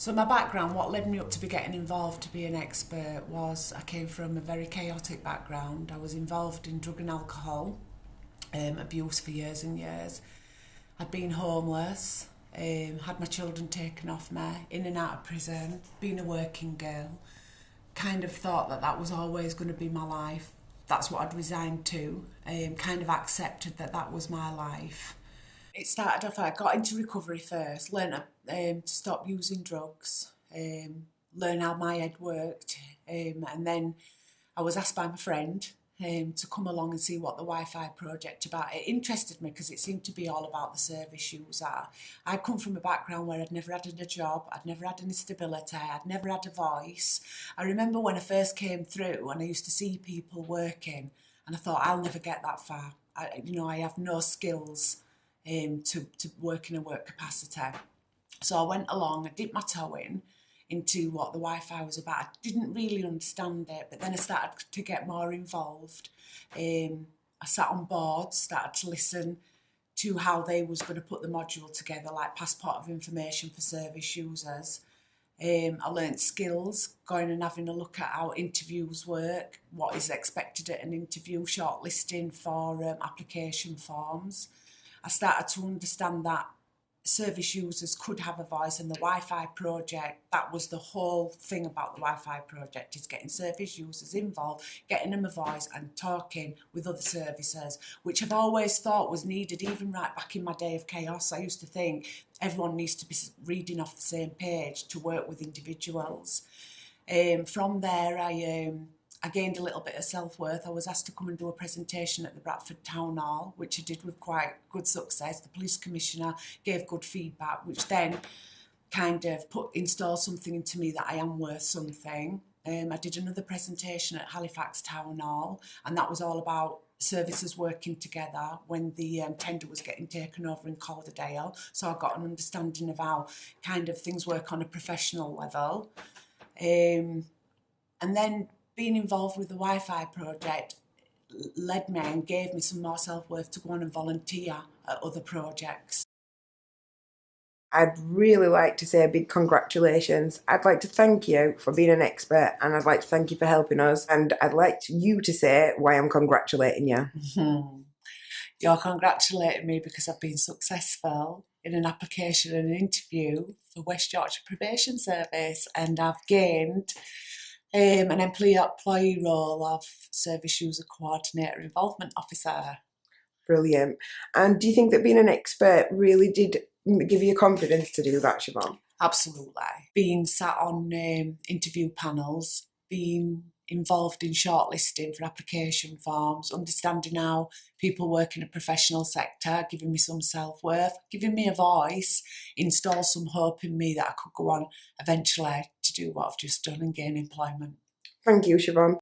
So my background, what led me up to be getting involved to be an expert was I came from a very chaotic background. I was involved in drug and alcohol abuse for years and years. I'd been homeless, had my children taken off me, in and out of prison, been a working girl. Kind of thought that that was always going to be my life. That's what I'd resigned to. Kind of accepted that that was my life. It started off, I got into recovery first, learned to stop using drugs, learn how my head worked, and then I was asked by my friend to come along and see what the Wi-Fi project about. It interested me because it seemed to be all about the service user. I'd come from a background where I'd never had a job, I'd never had any stability, I'd never had a voice. I remember when I first came through and I used to see people working and I thought, I'll never get that far. I have no skills to work in a work capacity. So I went along, I dipped my toe into what the Wi-Fi was about. I didn't really understand it, but then I started to get more involved. I sat on boards, started to listen to how they was going to put the module together, like passport of information for service users. I learnt skills, going and having a look at how interviews work, what is expected at an interview, shortlisting for application forms. I started to understand that service users could have a voice, and the Wi-Fi project, that was the whole thing about the Wi-Fi project, is getting service users involved, getting them a voice and talking with other services, which I've always thought was needed, even right back in my day of chaos. I used to think everyone needs to be reading off the same page to work with individuals. From there, I gained a little bit of self-worth. I was asked to come and do a presentation at the Bradford Town Hall, which I did with quite good success. The police commissioner gave good feedback, which then kind of installed something into me that I am worth something. I did another presentation at Halifax Town Hall, and that was all about services working together when the tender was getting taken over in Calderdale. So I got an understanding of how kind of things work on a professional level. And then being involved with the Wi-Fi project led me and gave me some more self-worth to go on and volunteer at other projects. I'd really like to say a big congratulations. I'd like to thank you for being an expert, and I'd like to thank you for helping us. And I'd like you to say why I'm congratulating you. You're congratulating me because I've been successful in an application and an interview for West Yorkshire Probation Service, and I've gained an employee role of Service User Coordinator Involvement Officer. Brilliant. And do you think that being an expert really did give you confidence to do that, Siobhan? Absolutely. Being sat on interview panels, being involved in shortlisting for application forms, understanding how people work in a professional sector, giving me some self-worth, giving me a voice, installed some hope in me that I could go on eventually to do what I've just done and gain employment. Thank you, Siobhan.